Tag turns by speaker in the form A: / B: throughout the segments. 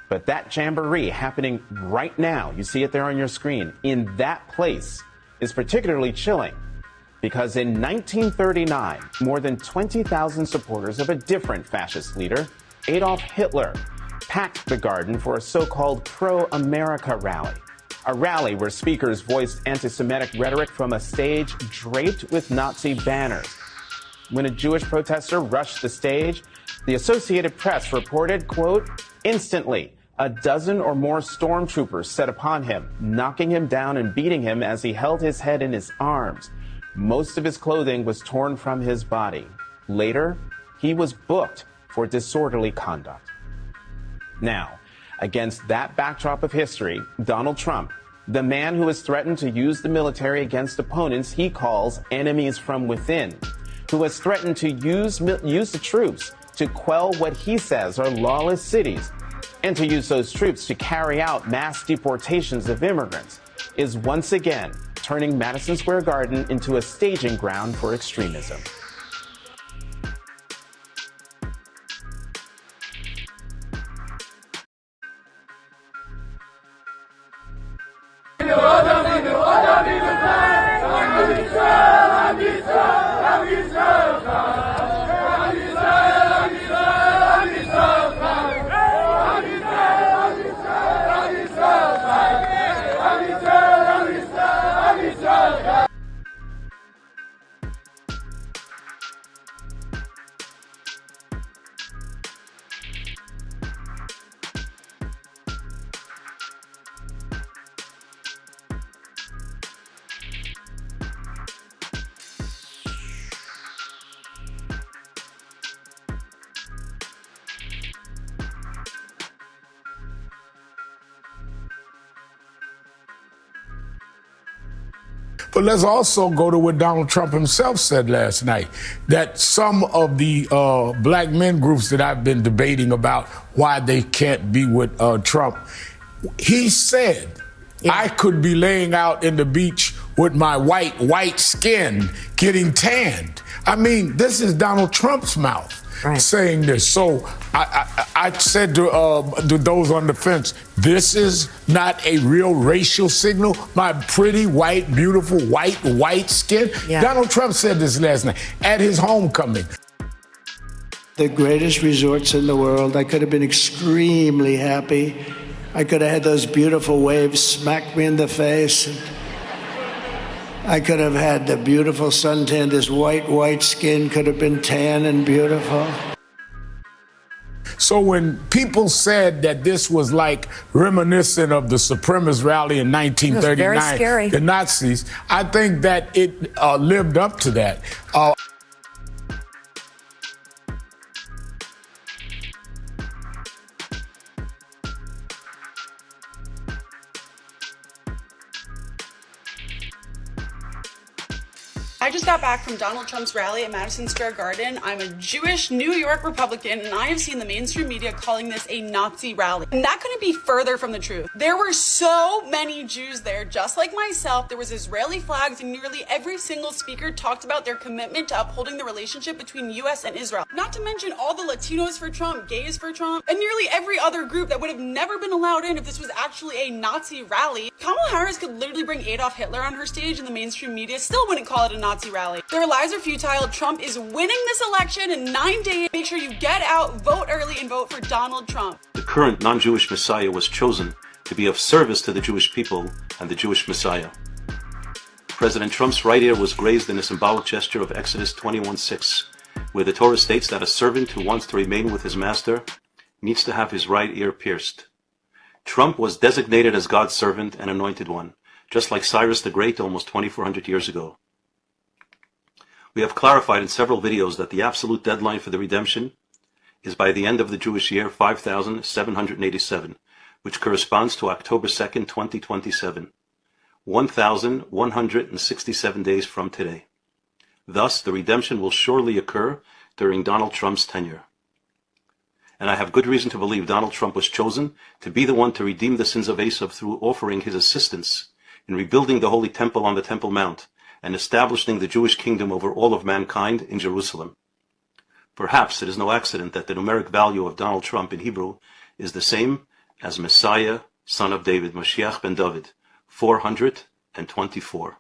A: But that jamboree happening right now, you see it there on your screen, in that place is particularly chilling because in 1939, more than 20,000 supporters of a different fascist leader, Adolf Hitler, packed the garden for a so-called pro-America rally. A rally where speakers voiced anti-Semitic rhetoric from a stage draped with Nazi banners. When a Jewish protester rushed the stage, the Associated Press reported, quote, instantly, a dozen or more stormtroopers set upon him, knocking him down and beating him as he held his head in his arms. Most of his clothing was torn from his body. Later, he was booked for disorderly conduct. Now, against that backdrop of history, Donald Trump, the man who has threatened to use the military against opponents he calls enemies from within, who has threatened to use the troops to quell what he says are lawless cities, and to use those troops to carry out mass deportations of immigrants, is once again turning Madison Square Garden into a staging ground for extremism.
B: But let's also go to what Donald Trump himself said last night, that some of the black men groups that I've been debating about why they can't be with Trump, he said, I could be laying out in the beach with my white skin getting tanned. I mean, this is Donald Trump's mouth saying this. So I said to those on the fence, this is not a real racial signal. My pretty, white, beautiful, white skin. Yeah. Donald Trump said this last night at his homecoming.
C: The greatest resorts in the world. I could have been extremely happy. I could have had those beautiful waves smack me in the face. I could have had the beautiful suntan. This white skin could have been tan and beautiful.
B: So when people said that this was like reminiscent of the supremacist rally in 1939, the Nazis, I think that it lived up to that.
D: I just got back from Donald Trump's rally at Madison Square Garden. I'm a Jewish New York Republican, and I have seen the mainstream media calling this a Nazi rally. And that couldn't be further from the truth. There were so many Jews there, just like myself. There was Israeli flags, and nearly every single speaker talked about their commitment to upholding the relationship between U.S. and Israel. Not to mention all the Latinos for Trump, gays for Trump, and nearly every other group that would have never been allowed in if this was actually a Nazi rally. Kamala Harris could literally bring Adolf Hitler on her stage, and the mainstream media still wouldn't call it a Nazi rally. Their lies are futile. Trump is winning this election in 9 days. Make sure you get out, vote early, and vote for Donald Trump.
E: The current non-Jewish Messiah was chosen to be of service to the Jewish people and the Jewish Messiah. President Trump's right ear was grazed in a symbolic gesture of Exodus 21:6, where the Torah states that a servant who wants to remain with his master needs to have his right ear pierced. Trump was designated as God's servant and anointed one, just like Cyrus the Great almost 2,400 years ago. We have clarified in several videos that the absolute deadline for the redemption is by the end of the Jewish year 5787, which corresponds to October 2nd, 2027, 1,167 days from today. Thus, the redemption will surely occur during Donald Trump's tenure. And I have good reason to believe Donald Trump was chosen to be the one to redeem the sins of Esav through offering his assistance in rebuilding the Holy Temple on the Temple Mount and establishing the Jewish kingdom over all of mankind in Jerusalem. Perhaps it is no accident that the numeric value of Donald Trump in Hebrew is the same as Messiah, son of David, Mashiach ben David, 424.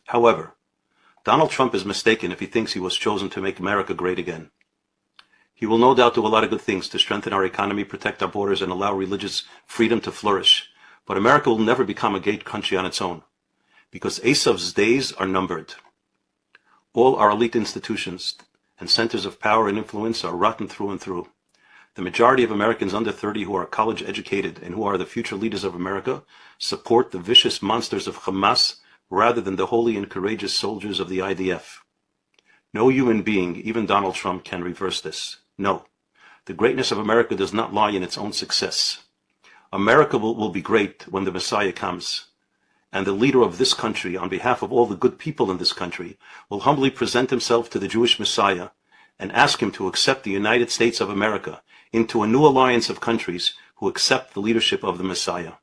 E: However, Donald Trump is mistaken if he thinks he was chosen to make America great again. He will no doubt do a lot of good things to strengthen our economy, protect our borders, and allow religious freedom to flourish. But America will never become a great country on its own, because Esav's days are numbered. All our elite institutions and centers of power and influence are rotten through and through. The majority of Americans under 30 who are college educated and who are the future leaders of America support the vicious monsters of Hamas rather than the holy and courageous soldiers of the IDF. No human being, even Donald Trump, can reverse this. No. The greatness of America does not lie in its own success. America will be great when the Messiah comes. And the leader of this country, on behalf of all the good people in this country, will humbly present himself to the Jewish Messiah and ask him to accept the United States of America into a new alliance of countries who accept the leadership of the Messiah.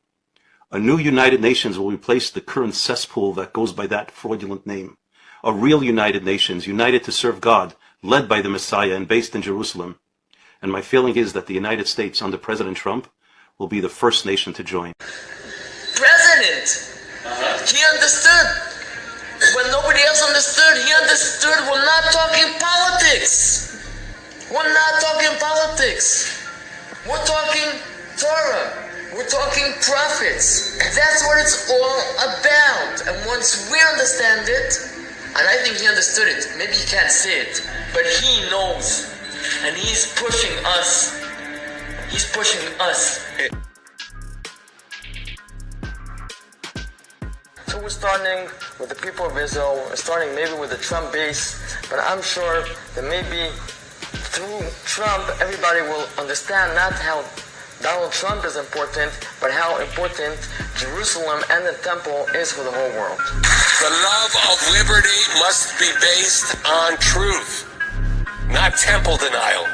E: A new United Nations will replace the current cesspool that goes by that fraudulent name. A real United Nations, united to serve God, led by the Messiah and based in Jerusalem. And my feeling is that the United States, under President Trump, will be the first nation to join.
F: President! He understood. When nobody else understood, he understood. We're not talking politics. We're not talking politics. We're talking Torah. We're talking prophets. That's what it's all about. And once we understand it, and I think he understood it, maybe he can't say it, but he knows. And he's pushing us. He's pushing us. So we're starting with the people of Israel. We're starting maybe with the Trump base, but I'm sure that maybe through Trump, everybody will understand not how Donald Trump is important, but how important Jerusalem and the temple is for the whole world.
G: The love of liberty must be based on truth, not temple denial.